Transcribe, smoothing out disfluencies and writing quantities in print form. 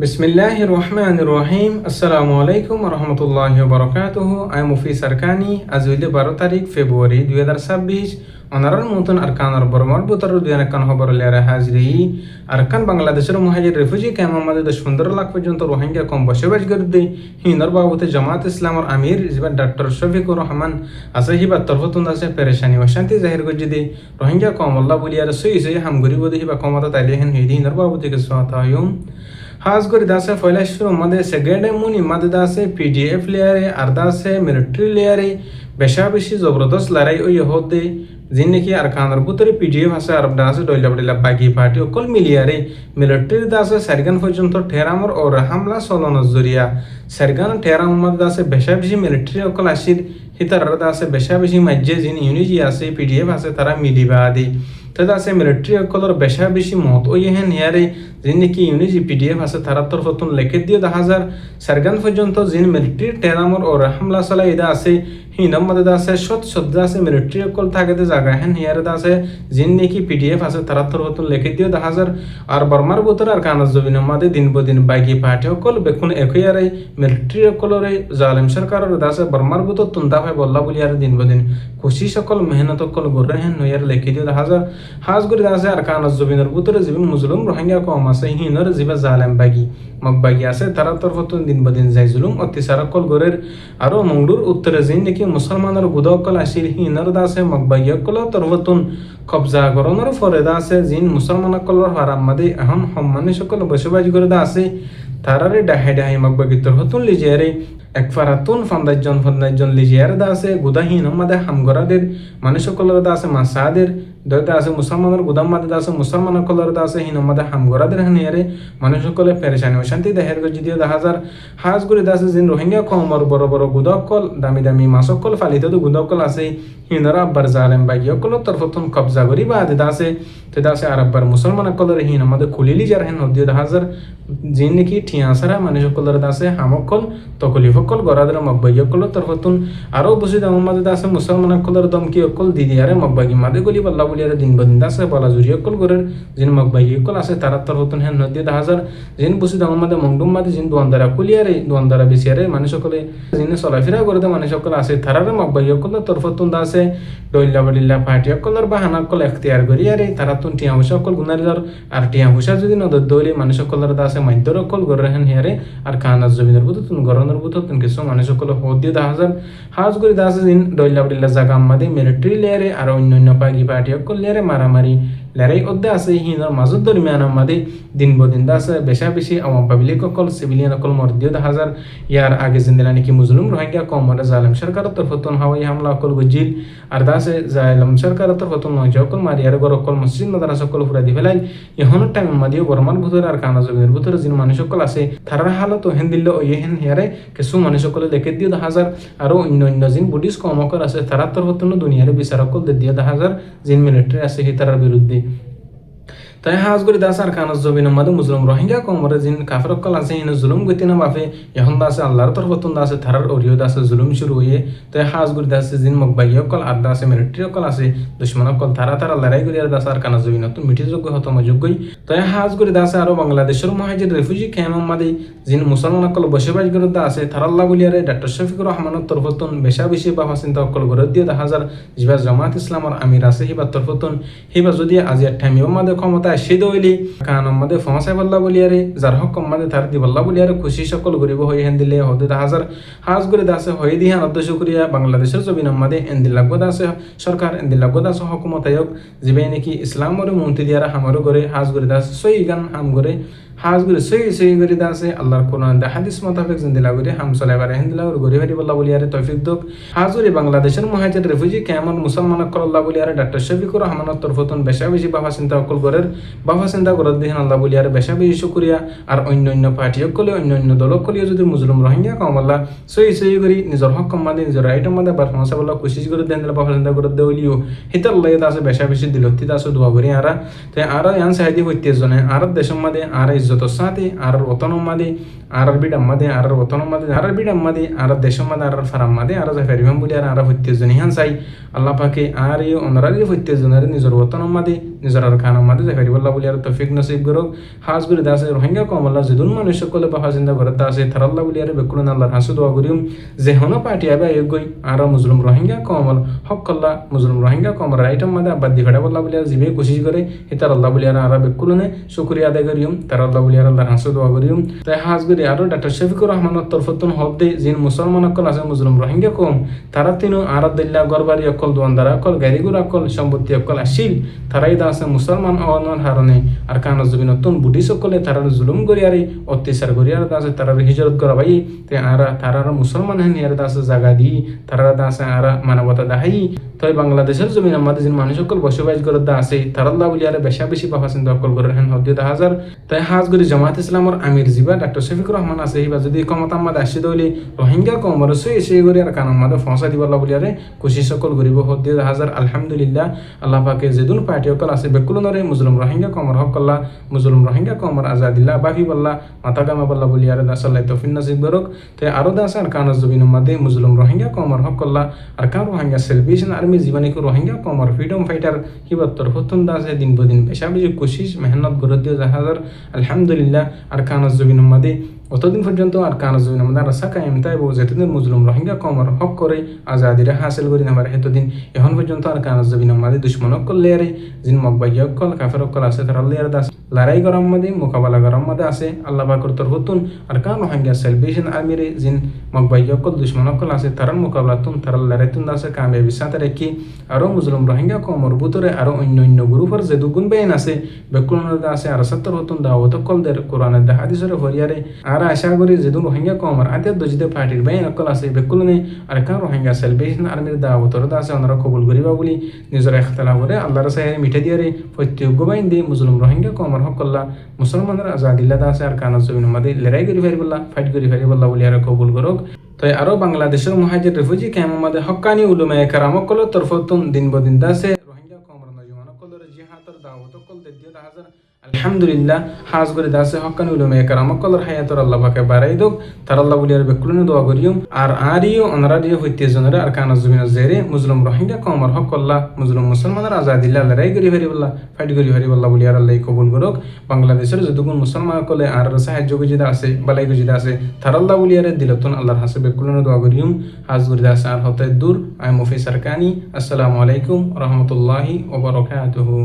বিসমিল্লাহির রহমানির রহিম। আসসালামু আলাইকুম রহমতুল্লাহি বরকাতুহু। আই মুফি সারকানি। আজ হইলে 12 তারিখ ফেব্রুয়ারি 2026। অনারার মতন আরকানের বরমর বুতর দুয়ানাকান খবর লেরা হাজরি আরকান বাংলাদেশের মহাজির রেফিউজি ক্যাম্প আমাদের 15 লাখ পর্যন্ত রোহিঙ্গা কম বসবাস করতে হিন্দর বাবুতে জামাত ইসলামর আমির জিবা ডক্টর শফিকুর রহমান আছে হিবা তরফতুন আছে পেরেশানি অশান্তি জাহির করছে দি রোহিঙ্গা কম আল্লাহ বলিয়ার সই সই হামগরি বদি হিবা কমতা তাইলে হেন হইদি হিন্দর বাবুতে কে সাতায়ুম খাস করে দাসে ফয়লাশুর মধ্যে সেকেন্ড মুনি মধ্যে দাসে পিডিএফ লেয়ারে আর দাসে মিলিটারি লেয়ারে বেশা বেশি জবরদস্ত লড়াই ওই হতে जिन नाकि आरकानर बुतरे पीडीएफ আছে আর দাসে ডইলা বড়িলা বাকি পার্টি অকল মিলিয়ারে মিলিটারি দাসে সারগান পর্যন্ত ঠেরামর ও হামলা চলনের জরিয়া সারগান ঠেরাম মধ্যে দাসে বেশা বেশি মিলিটারি অকল আসির হিতার দাসে বেশা বেশি মাজ্জে জিন ইউনিজি আছে পিডিএফ আছে তারা মিলিবা আদি তাদের আছে মিলিটারি অকলর বেশা বেশি মত ওই হেন ইয়ারে জিন নাকি ইউনিজি পিডিএফ আছে তারা তরফতুন লেখে দিয়ে 10,000 সারগান পর্যন্ত জিন মিলিটারি ঠেরামর ও হামলা চালাই ইদা আছে হিনম মধ্যে আছে শত আছে মিলিটারি অকল থাকে জায়গা হেন হিয়ারে আছে জিন নাকি পিডিএফ আছে তারা তরফতুন লেখে দিয়ে 10,000 আর বর্মার বুতর আর কানাজ জবিন মধ্যে দিন বদিন বাইকি পার্টি অকল বেকুন একইয়ারে মিলিটারি অকলরে জালিম সরকারের দাসে বর্মার বুতর তুন্দা হয় বল্লা বলি আর দিন বদিন খুশি সকল মেহনত অকল গরে হেন নয়ার লেখে দিয়ে 10,000 হাজ করে দাসে আর কানাজ জবিনের বুতরে জীবন মুসলিম রোহিঙ্গা কম আছে হিনর জিবা জালিম বাগি মগবাগি আছে তারা তরফতুন দিন বদিন যাই জুলুম অত্যাচার অকল গরের আরো মংডুর উত্তরে জিন নাকি মুসলমানের গুদকল আসির হিনর দাসে মগবাগি অকল তরফতুন কবজা গরনের ফরে দাসে জিন মুসলমান অকলর হারাম মাদে এখন সম্মানী সকল বসবাস করে দাসে তারারে ডাহে ডাহে মগবাগি তরফতুন লিজিয়ারে এক ফারাতুন ফান্দাজন লিজিয়ার দাসে গুদাহীন আমাদের হামগরাদের মানুষ সকলের দাসে মাসাদের দয়তা আছে মুসলমানের গুদাম মাদে দাসে মুসলমান সকলের দাসে হিন আমাদের হামগরাদের হানিয়ারে মানুষ সকলে পেরেশানি অশান্তি দেহের গজি দিয়ে 10,000 হাজ করে দাসে জিন রোহিঙ্গা কমর বড় বড় গুদকল দামি দামি মাসকল ফালিত গুদকল আছে হিনরা আব্বার জালেম বাগি অকল তরফতুন কবজা করি বা আদে দাসে তে দাসে আর আব্বার মুসলমান সকলের হিন আমাদের খুলিলি যার হেন দিয়ে 10,000 জিন নাকি ঠিয়াসারা মানুষ সকলের দাসে হামকল তকলিফ অকল গরাদের মগবাগি অকল তরফতুন আরো বুঝি দাম মাদে দাসে মুসলমান সকলের দমকি অকল দিদিয়ারে মগবাগি মাদে গলি বল্লা বলিয়ারে দিন বদিন দাসে বলা জুরি অকল গরের জিন মগবাগি অকল আছে তারা তরফতুন হেন নদী 10,000 জিন বুঝি দাম মাদে মংডুম মাদে জিন দোয়ানদারা কুলিয়ারে দোয়ানদারা বিসিয়ারে মানুষ সকলে জিন চলাফেরা করে মানুষ সকল আছে তারারে মগবাগি অকল তরফতুন দাসে ডইল্লা বলিল্লা পার্টি অকলর বাহানা অকল এখতিয়ার করিয়ারে তারা তুন টিয়া হুসা অকল গুনারিদার আর টিয়া হুসা যদি নদর দইলে মানুষ সকলের দাসে মাধ্যর অকল গরের হেন হিয়ারে আর কানাজ জমিনের বুতুন গরনের বুতুন কিছু মানুষ সকল হদ দিয়ে 10,000 হাজ করে দাসে দিন ডইল্লা বলিল্লা জায়গা আমাদের মিলিটারি লেয়ারে আর অন্যান্য পাগি পার্টি অকল লেয়ারে মারামারি লড়াই অধ্যে আছে হিনর মাজত দরমিয়ান আমাদের দিন বদিন দাসে বেশা বেশি আওয়াম পাবলিক অকল সিভিলিয়ান অকল মর্দিও 10,000 ইয়ার আগে জিন্দিলা নাকি মুসলিম রোহিঙ্গা কম মানে জালেম সরকার তরফতুন হাওয়াই হামলা অকল গজিল আর দাসে জালেম সরকার তরফতুন নয় অকল মারিয়ার গর অকল মসজিদ মাদ্রাসা অকল ফুরা দি ফেলাই ইহনের টাইম মাদিও বর্মার ভিতরে আর কানা জমির ভিতরে যিনি মানুষ সকল আছে তারার হালত হেন দিল ও হেন হিয়ারে কিছু মানুষ সকল লেখে দিয়ে 10,000 আরো অন্য জিন বুডিস কম অকল আছে তারা তরফতুন দুনিয়ারে বিচার অকল দিয়ে 10,000 জিন মিলিটারি আছে হি তারার বিরুদ্ধে তাই হাজ করে দাস আর কানাজ জবিন মাদে মুসলিম রোহিঙ্গা কমরে জিন কাফের অকল আছে ইন জুলুম গতি না বাফে এখন দাসে আল্লাহর তরফতুন দাসে থারার অরিয় দাসে জুলুম শুরু হয়ে তাই হাজ করে দাসে জিন মগবাগি অকল আর দাসে মিলিটারি অকল আছে দুশ্মন অকল তারা লড়াই করে আর দাস আর কানাজ জবিন নতুন মিঠিযোগ্য হতম যোগ্যই তাই হাজ করে দাসে আরো বাংলাদেশের মহাজির রেফিউজি ক্যাম্প মাদে জিন মুসলমান অকল বসবাস করে দাসে থারাল্লাহ বলিয়ারে ডক্টর শফিকুর রহমানের তরফতুন বেশা বেশি বাবা চিন্তা অকল করে দিয়ে 10,000 জিবা জামাত ইসলামর আমির আছে হিবা তরফতুন হিবা যদি আজি ঠামিও মাদে ক্ষমতা সে দইলি কান আমাদের ফমাসাই বল্লা বলিয়ারে যার হক আমাদের তার দি বল্লা বলিয়ারে খুশি সকল গরিব হয়ে হেন দিলে হদে 10,000 হাজ করে দাসে হয়ে দিহান অধ্যক্ষ করিয়া বাংলাদেশের জমিন আমাদের এন্দিল লাগো দাসে সরকার এন্দিল লাগো দাসে হকুমত আয়োগ জিবে নাকি ইসলামরে মন্ত্রী দিয়ারা হামারো করে হাজ করে দাস সই গান হাম করে হাজ করে সই করে দাসে আল্লাহর কোরআন দা হাদিস মোতাবেক জিন্দিলা করে হাম চলাইবার হেন্দিলা করে গরিব হারি বল্লা বলিয়ারে তৌফিক দক হাজুরি বাংলাদেশের মুহাজির রেফিউজি ক্যাম্প মুসলমান আল্লাহ বলিয়ারে ডক্টর শফিকুর রহমানের তরফতুন বেশা বেশি বাবা চিন্তা অকল গরের বাবা চিন্তা করার দিন আল্লাহ বলিয়ারে বেশা বেশি শুকরিয়া আর অন্য পার্টি অকলে অন্য দল অকলিও যদি মুসলিম রোহিঙ্গা কম আল্লাহ সই করি নিজের হক কমাদে নিজের রাইট আমাদের বার ফমাসা বল্লা কোশিশ করে দেন বাবা চিন্তা করে দেউলিও হিতার আল্লাহ দাসে বেশা বেশি দিলতি দাসে দোয়া করি আর তাই আর ইয়ান সাইদি হইতে জনে আর দেশের মাদে আর ইজ্জত সাথে আর ওতন মাদে আরার বিড আম্মাদে আরার বতন মাদে আরার বিড আম্মাদে আরার দেশম মাদে আরার ফারাম মাদে আরা জাফারিবাম বলি আর আরা প্রত্যেকজন ইহান চাই আল্লাহ পাকে আর এই অনারারি প্রত্যেকজনের নিজের বতন মাদে নিজের আর খান মাদে জাফারিবাল্লাহ বলি আর তৌফিক নসিব করুক হাজ করে দাসে রোহিঙ্গা কম আল্লাহ যেদুন মানুষ সকলে বাহা জিন্দা করতে আছে থারাল্লাহ বলি আর বেকুলন আল্লাহর হাসু দোয়া করিম যে হন পার্টি আবা এগোই আর মুসলিম রোহিঙ্গা কমল হক আল্লাহ মুসলিম রোহিঙ্গা কমর রাইটাম মাদে আবাদ দি ফেড়া বল্লাহ বলি আর জিবে কোশিশ করে হিতার আল্লাহ বলি আর আরা বেকুলনে শুকরিয়া আদায় করিম তার আল্লাহ বলি আর আল্লাহর হাসু দোয়া করিম তাই হাজ করে আরো ডাক্তার শফিকুর রহমানের তরফতুন হক দে যিন মুসলমান অকল আছে মুসলিম রোহিঙ্গা কম তারা তিনু আরা দিল্লা গরবারি অকল দোয়ানদার অকল গাড়িগুর অকল সম্পত্তি অকল আসিল তারাই দা আছে মুসলমান অনার হারণে আর কান জমিনতুন বুটি সকলে তারা জুলুম করিয়ারি অত্যাচার করিয়ার দা আছে তারা হিজরত করা ভাই তে আরা তারা মুসলমান হেন ইয়ার দা আছে জায়গা দি তারা দা আছে আরা মানবতা দাহাই তাই বাংলাদেশের জমিন আমাদের যে মানুষ সকল বসবাস করে দা আছে তারাল্লাহ বলি আর বেশা বেশি পাফাসিন অকল করে হেন হদ্দি দা হাজার তাই হাজ গরি জামাত ইসলামর আমির জিবা ডাক্তার শফিকুর রহমান আছে এইবা যদি কমত আমাদ আসি দইলে রোহিঙ্গা কমর সেই করে আর কান আমাদের ফসা দিবাল্লাহ বলি আরে খুশি সকল গরিব হদ্দি দা হাজার আলহামদুলিল্লাহ আল্লাহ পাকে যেদুন পার্টি অকল আছে বেকুলনরে মুসলিম রোহিঙ্গা কমর হক আল্লাহ মুসলিম রোহিঙ্গা কমর আজাদিল্লাহ বাফি বাল্লাহ মাথা গামা বাল্লাহ বলি আর দাসাল্লাহ তৌফিক নসিব করুক তাই আরো দাস আর কান জমিন মাদে মুসলিম রোহিঙ্গা কমর হক আল্লাহ আর কান রোহিঙ্গা সেলিব্রেশন আর্মি জীবনী রোহিঙ্গা কমর ফ্রিডম ফাইটার হিবাত্তর হতুন দাসে দিন বদিন বেশা বেশি কোশিশ মেহনত গরদ দিয়ে জাহাজার আলহামদুলিল্লাহ আর কান জমিন মাদে অতদিন পর্যন্ত আর কান জমিন আমাদের রাসা কায়েম তাই যেতদিন মুসলিম রোহিঙ্গা কমর হক করে আজাদিরা হাসিল করি নামার হেতদিন এখন পর্যন্ত আর কান জমিন আমাদের দুশ্মন অকল লেয়ারে যিন মকবাই অকল কাফের অকল আছে তারা লেয়ার দাস লড়াই গরম মাদে মোকাবেলা গরম মাদে আছে আল্লাহ পাকের তরফতুন আর কান রোহিঙ্গা সেলিব্রেশন আর্মিরে যিন মকবাই অকল দুশ্মন অকল আছে তারার মোকাবেলাতুন তারা লড়াইতুন আছে কামিয়াবি সাথে রেখি আরো মুসলিম রোহিঙ্গা কমর বুতরে আরো অন্য অন্য গ্রুপের যে দুগুণ বেইন আছে বেকুলনের আছে আর সত্তর হতুন দাওয়াত অকলদের কোরআনের দা হাদিসের হরিয়ারে আর আশা করি যেদুন রোহিঙ্গা কমর আতে দজিদে পার্টির বেইন অকল আছে বেকুলনে আর কান রোহিঙ্গা সেলিব্রেশন আর্মির দাওয়াতর আছে ওনারা কবুল করিবা বলি নিজের ইখতিলাফ করে আল্লাহর সাহেব মিঠে দিয়ারে প্রত্যেক গোবাইন দি মুসলিম রোহিঙ্গা কমর হকল্লা মুসলমানরা আজাদিল্লাহ আছে আর কান জমিন মাদে লড়াই করি ফারিবল্লাহ ফাইট করি ফারিবল্লাহ বলি আর কবুল করুক তাই আরো বাংলাদেশের মুহাজির রিফিউজি ক্যাম্প মাদে হক্কানি উলুমে কেরাম অকল তরফতুন দিন বদিন দাসে রোহিঙ্গা কমর নজমান অকলর জিহাদর দাওয়াত অকল দেদিও হাজার আলহামদুলিল্লাহ হাজ করে দাসে হক্কানি উলুমে কেরাম অকলর হায়াতর আল্লাহ পাকে বাড়াই দোক তার আল্লাহ বলি আর বেকুলনে দোয়া করিম আর আরিও অনারারিও হইতে জনের আর কান জমিন জেরে মুসলিম রোহিঙ্গা কমর হকল্লাহ মুসলিম মুসলমানের আজাদিল্লাহ লড়াই করি ফারিবল্লাহ ফাইট করি ফারিবল্লাহ বলি আর আল্লাহ কবুল করুক বাংলাদেশের যতগুণ মুসলমান কলে আর সাহায্য গুজিদা আছে বালাই গুজিদা আছে তার আল্লাহ বলি আর দিলতুন আল্লাহর হাসে বেকুলনে দোয়া করিম হাজ করে দাসে আর হতে দূর আই মুফি সারকানি আসসালামু আলাইকুম রহমতুল্লাহি ওয়া বারাকাতুহু।